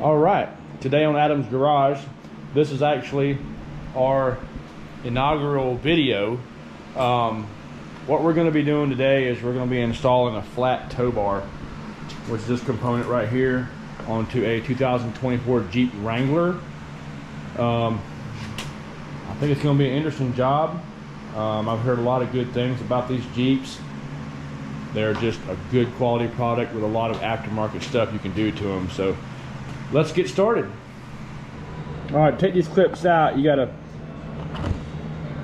All right, today on Adam's Garage, this is actually our inaugural video. What we're going to be doing today is we're going to be installing a flat tow bar, which is this component right here, onto a 2024 Jeep Wrangler. I think it's going to be an interesting job. I've heard a lot of good things about these Jeeps. They're just a good quality product with a lot of aftermarket stuff you can do to them. So let's get started. All right, take these clips out. You gotta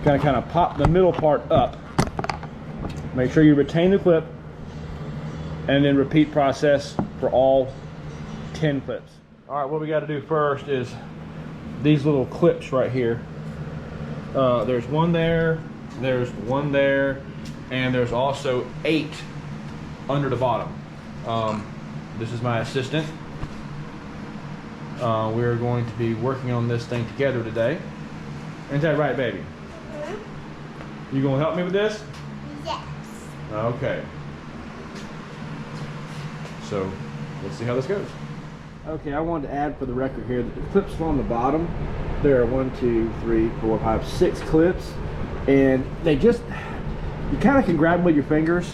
kind of pop the middle part up. Make sure you retain the clip, and then repeat process for all 10 clips. All right, what we got to do first is these little clips right here. There's one there, there's one there, and there's also 8 under the bottom. This is my assistant. We're going to be working on this thing together today. Ain't that right, baby? Mm-hmm. You gonna help me with this? Yes. Okay. So let's see how this goes. Okay, I wanted to add for the record here that the clips on the bottom, there are 1, 2, 3, 4, 5, 6 clips, and they just, you kind of can grab them with your fingers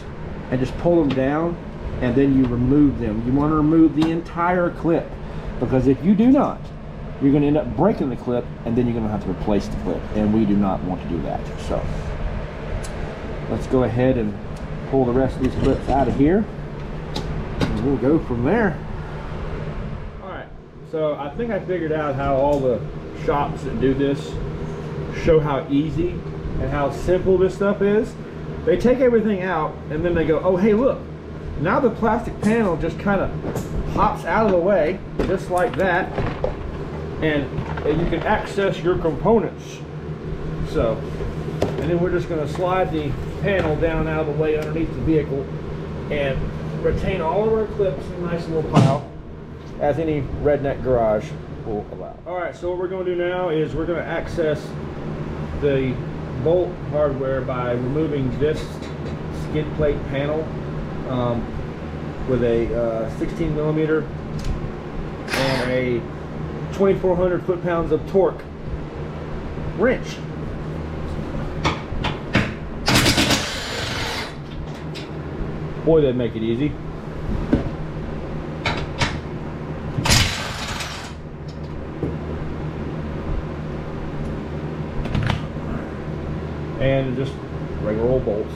and just pull them down, and then you remove them. You want to remove the entire clip, because if you do not, you're going to end up breaking the clip, and then you're going to have to replace the clip, and we do not want to do that. So let's go ahead and pull the rest of these clips out of here, and we'll go from there. So I think I figured out how all the shops that do this show how easy and how simple this stuff is. They take everything out and then they go, oh hey look, now the plastic panel just kind of hops out of the way, just like that, and you can access your components. So, and then we're just going to slide the panel down out of the way underneath the vehicle and retain all of our clips in a nice little pile, as any redneck garage will allow. All right, so what we're going to do now is we're going to access the bolt hardware by removing this skid plate panel with a 16 millimeter and a 2,400 foot-pounds of torque wrench. Boy, they'd make it easy. And just regular old bolts.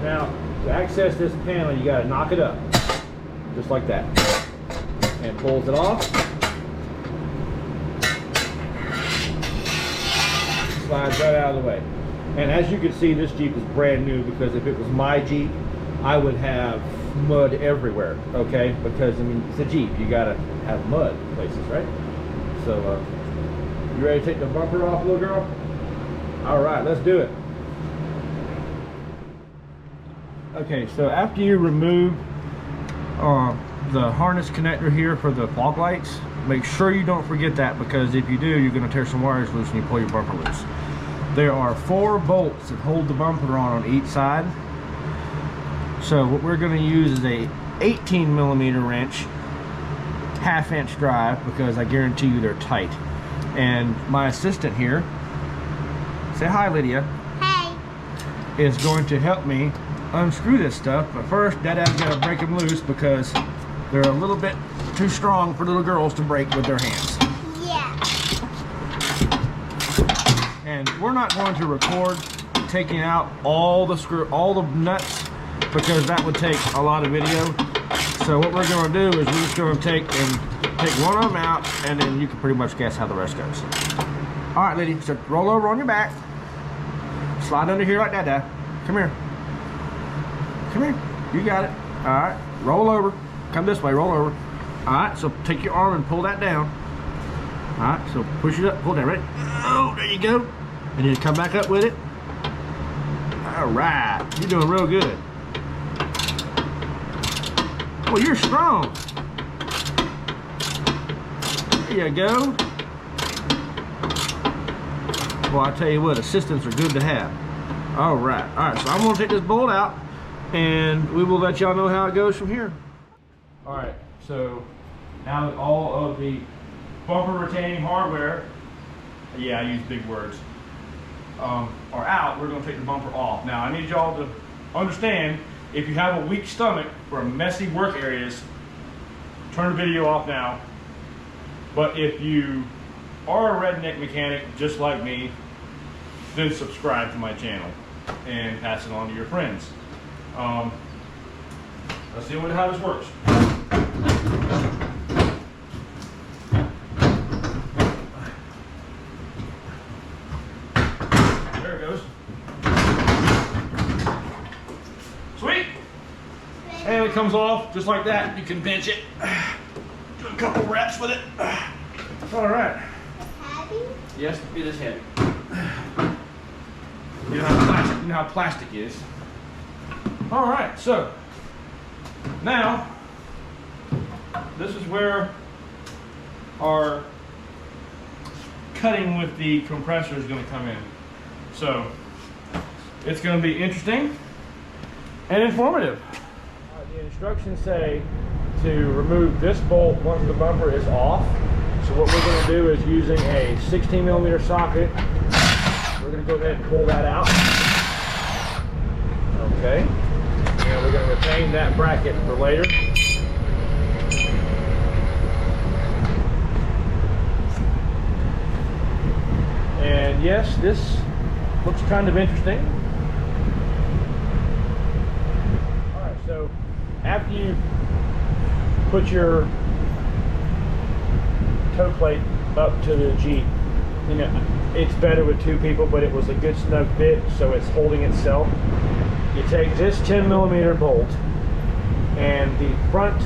Now, to access this panel, you got to knock it up, just like that, and pulls it off. Slides right out of the way. And as you can see, this Jeep is brand new, because if it was my Jeep, I would have mud everywhere. Okay, because I mean, it's a Jeep. You got to have mud places, right? So, you ready to take the bumper off, little girl? All right, let's do it. Okay, so after you remove the harness connector here for the fog lights, make sure you don't forget that, because if you do, you're going to tear some wires loose and you pull your bumper loose. There are 4 bolts that hold the bumper on each side. So what we're going to use is a 18 millimeter wrench, 1/2 inch drive, because I guarantee you they're tight. And my assistant here, say hi Lydia, Hey, is going to help me unscrew this stuff. But first, Dada's got to break them loose, because they're a little bit too strong for little girls to break with their hands. yeah. And we're not going to record taking out all the nuts, because that would take a lot of video. So what we're going to do is we're just going to take one of them out, and then you can pretty much guess how the rest goes. All right, lady, so roll over on your back, slide under here like that, Dad. Come here. Come here. You got it. All right. Roll over. Come this way. Roll over. All right. So take your arm and pull that down. All right. So push it up. Pull that. Ready? Oh, there you go. And then come back up with it. All right. You're doing real good. Well, you're strong. There you go. Well, I tell you what, assistants are good to have. All right. So I'm going to take this bolt out, and we will let y'all know how it goes from here. All right, so now that all of the bumper retaining hardware, yeah, I use big words, are out, we're going to take the bumper off. Now, I need y'all to understand, if you have a weak stomach for messy work areas, turn the video off now. But if you are a redneck mechanic just like me, then subscribe to my channel and pass it on to your friends. Let's see how this works. There it goes. Sweet. And it comes off just like that. You can pinch it. Do a couple reps with it. All right. It's heavy? Yes, it is heavy. You know how plastic is. All right, so now this is where our cutting with the compressor is going to come in. So it's going to be interesting and informative. The instructions say to remove this bolt once the bumper is off. So what we're going to do is, using a 16mm socket, we're going to go ahead and pull that out. Okay. And we're going to retain that bracket for later. And yes, this looks kind of interesting. All right, so after you put your toe plate up to the Jeep, you know, it's better with two people, but it was a good snug fit, so it's holding itself. You take this 10mm bolt and the frontmost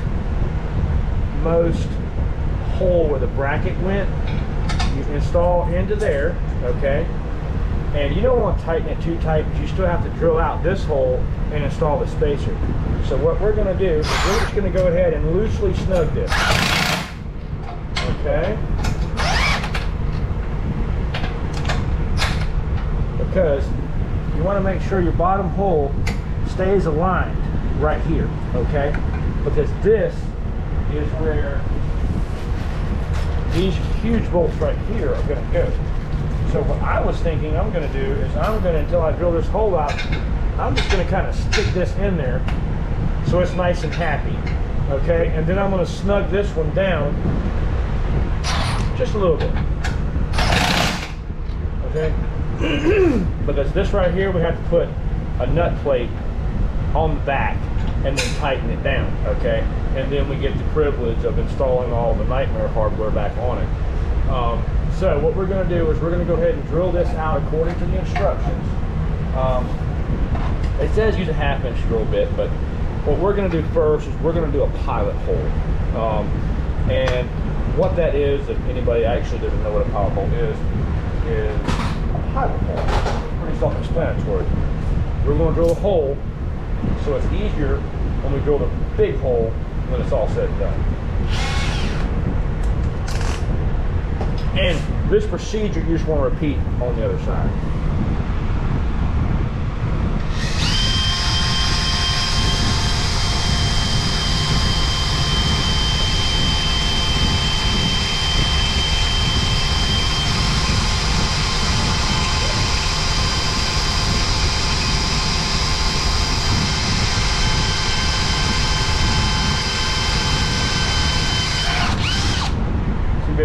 hole where the bracket went, you install into there, okay? And you don't want to tighten it too tight, but you still have to drill out this hole and install the spacer. So what we're going to do is we're just going to go ahead and loosely snug this. Okay? Because you want to make sure your bottom hole stays aligned right here, okay? Because this is where these huge bolts right here are going to go. So what I was thinking I'm going to do is until I drill this hole out, I'm just going to kind of stick this in there so it's nice and happy, okay? And then I'm going to snug this one down just a little bit, okay? Because this right here, we have to put a nut plate on the back and then tighten it down, okay? And then we get the privilege of installing all the Nightmare hardware back on it. So what we're going to do is we're going to go ahead and drill this out according to the instructions. It says use a 1/2-inch drill bit, but what we're going to do first is we're going to do a pilot hole. And what that is, if anybody actually doesn't know what a pilot hole is a pilot hole. It's pretty self-explanatory. We're going to drill a hole so it's easier when we drill the big hole when it's all said and done. And this procedure you just want to repeat on the other side.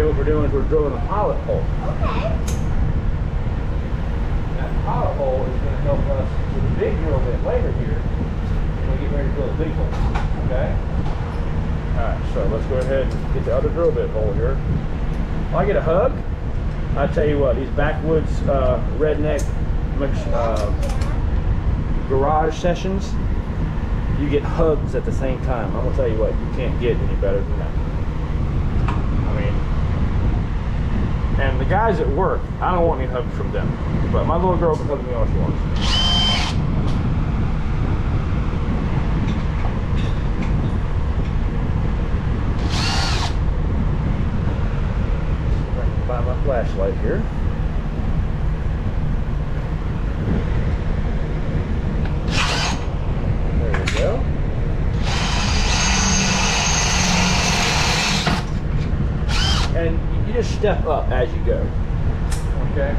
What we're doing is we're drilling a pilot hole. Okay. That pilot hole is going to help us with a big drill bit later here when we get ready to drill a big hole. Okay? Alright, so let's go ahead and get the other drill bit hole here. When I get a hug, I tell you what, these backwoods redneck garage sessions, you get hugs at the same time. I'm going to tell you what, you can't get any better than that. I mean, and the guys at work, I don't want any hugs from them, but my little girl can hug me all she wants. I can find my flashlight here. There we go. And you just step up as you go. Okay.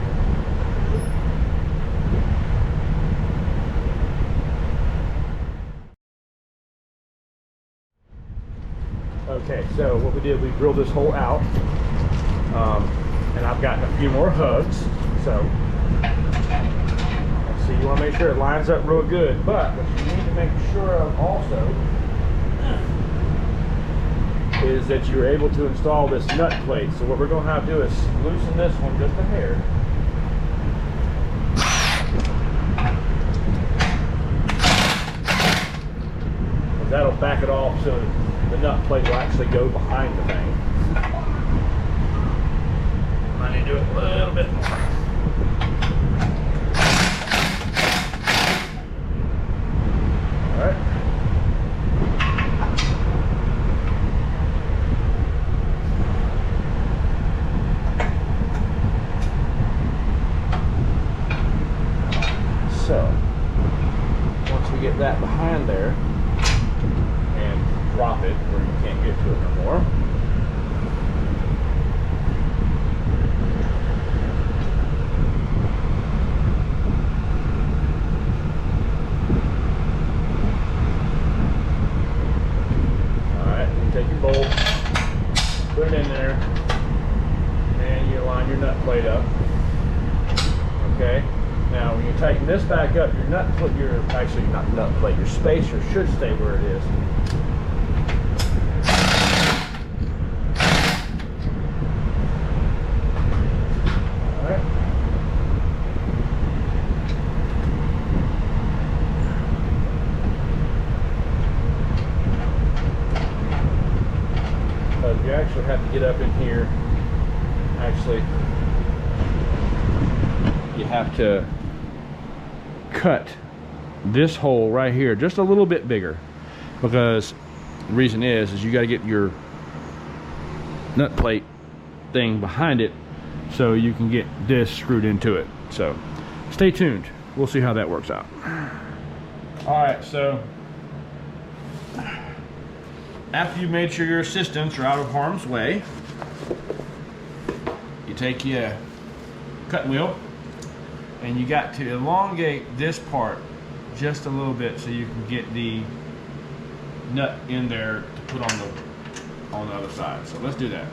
Okay, so what we did, we drilled this hole out, and I've gotten a few more hugs. So let's see, you want to make sure it lines up real good, but what you need to make sure of also is that you're able to install this nut plate. So what we're going to have to do is loosen this one just a hair. That'll back it off so the nut plate will actually go behind the thing. I need to do it a little bit more. Alright. So, once we get that behind there, drop it where you can't get to it no more. Alright, you take your bolt, put it in there, and you line your nut plate up. Okay? Now when you tighten this back up, your nut plate, actually not nut plate, your spacer should stay where it is. You actually have to get up in here. Actually, you have to cut this hole right here just a little bit bigger, because the reason is you got to get your nut plate thing behind it so you can get this screwed into it. So stay tuned, we'll see how that works out. All right, so after you've made sure your assistants are out of harm's way, you take your cutting wheel and you got to elongate this part just a little bit so you can get the nut in there to put on the other side. So let's do that.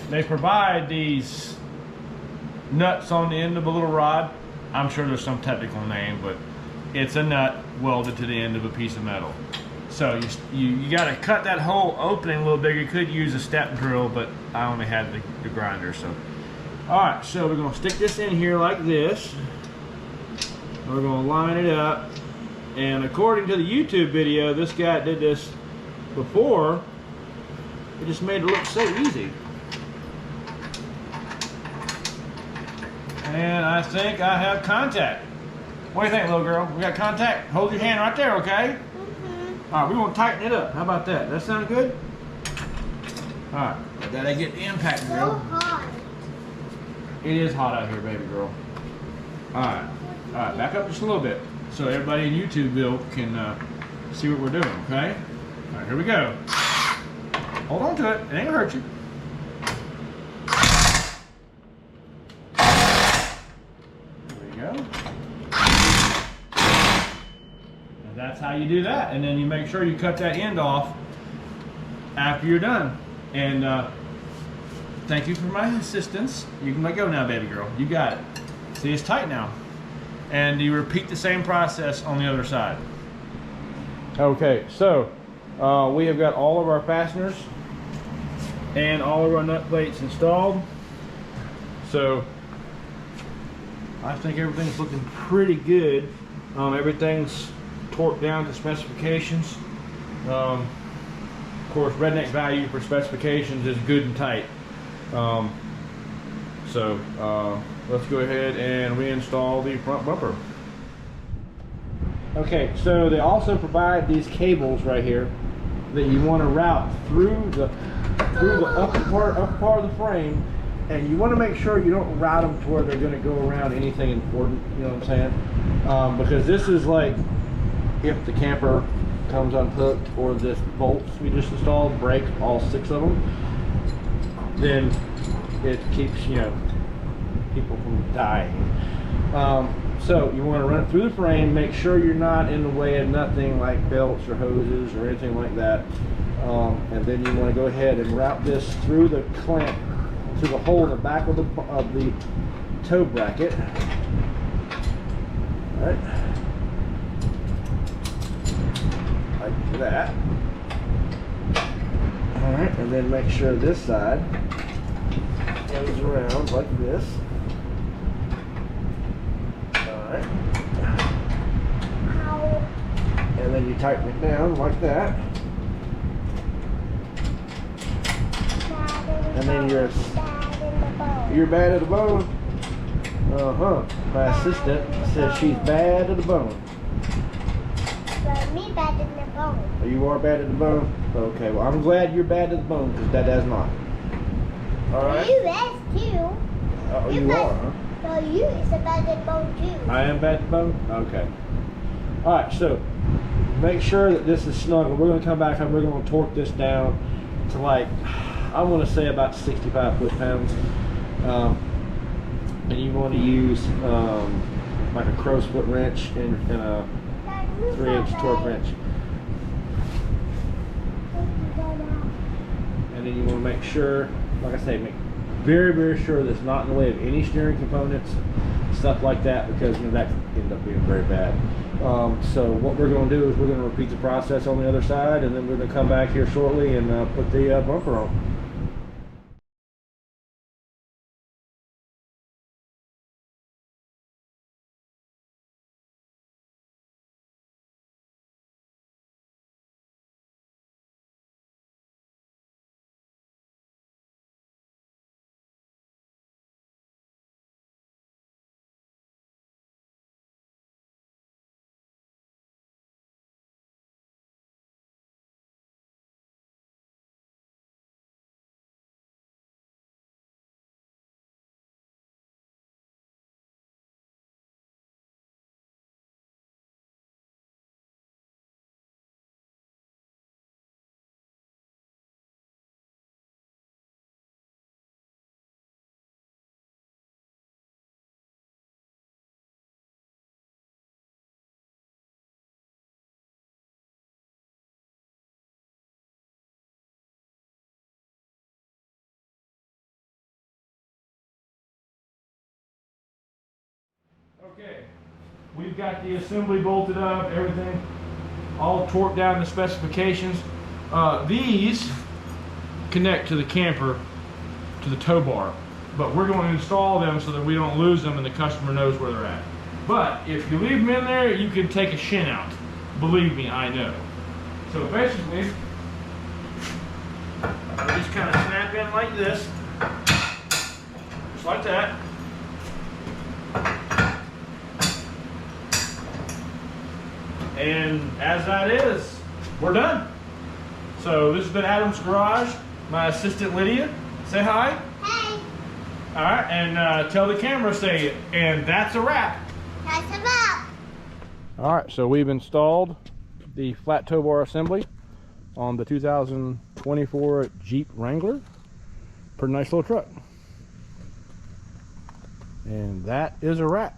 they provide these nuts on the end of a little rod. I'm sure there's some technical name, but it's a nut welded to the end of a piece of metal. So you got to cut that hole opening a little bigger. You could use a step drill, but I only had the grinder. So, all right, so we're gonna stick this in here like this. We're gonna line it up, and according to the YouTube video, this guy did this before. It just made it look so easy. And I think I have contact. What do you think, little girl? We got contact? Hold your hand right there, okay? All right, we want to tighten it up. How about that? That sound good? All right, did I get the impact, So girl? hot. It is hot out here, baby girl. All right, back up just a little bit so everybody in YouTubeville can see what we're doing, okay? All right, here we go. Hold on to it. It ain't gonna hurt you. There we go. And that's how you do that. And then you make sure you cut that end off after you're done. And thank you for my assistance. You can let go now, baby girl. You got it. See, it's tight now. And you repeat the same process on the other side. Okay, so we have got all of our fasteners and all of our nut plates installed. So I think everything's looking pretty good. Everything's torqued down to specifications. Of course, redneck value for specifications is good and tight. Let's go ahead and reinstall the front bumper. Okay, so they also provide these cables right here that you want to route through the upper part of the frame, and you want to make sure you don't route them to where they're going to go around anything important. You know what I'm saying? Because this is like if the camper comes unhooked or this bolts we just installed break, all 6 of them, then it keeps people from dying. So you want to run it through the frame, make sure you're not in the way of nothing like belts or hoses or anything like that. And then you want to go ahead and route this through the clamp, through the hole in the back of the toe bracket. All right, like that. All right, and then make sure this side goes around like this. And then you tighten it down like that. And then you're bad at the bone. My assistant says she's bad at the bone. But me bad in the bone. You are bad at the bone? Okay, well I'm glad you're bad at the bone because Dada's not. Alright? You is too. Oh, you are, huh? So you is a bad at the bone too. I am bad at the bone? Okay. Alright, so make sure that this is snug. We're going to come back and we're going to torque this down to like, I want to say about 65 foot-pounds. And you want to use like a crow's foot wrench and a 3/8 torque wrench. And then you want to make sure, like I say, make very, very sure that it's not in the way of any steering components, stuff like that, because that can end up being very bad. So what we're going to do is we're going to repeat the process on the other side, and then we're going to come back here shortly and put the bumper on. we've got the assembly bolted up, everything all torqued down to specifications. These connect to the camper, to the tow bar, but we're going to install them so that we don't lose them and the customer knows where they're at. But if you leave them in there, you can take a shin out. Believe me, I know. So basically, we just kind of snap in like this, just like that. And as that is, we're done. So this has been Adam's Garage. My assistant Lydia. Say hi. Hey. All right, and tell the camera, say it. And that's a wrap. That's a wrap. All right, so we've installed the flat tow bar assembly on the 2024 Jeep Wrangler. Pretty nice little truck. And that is a wrap.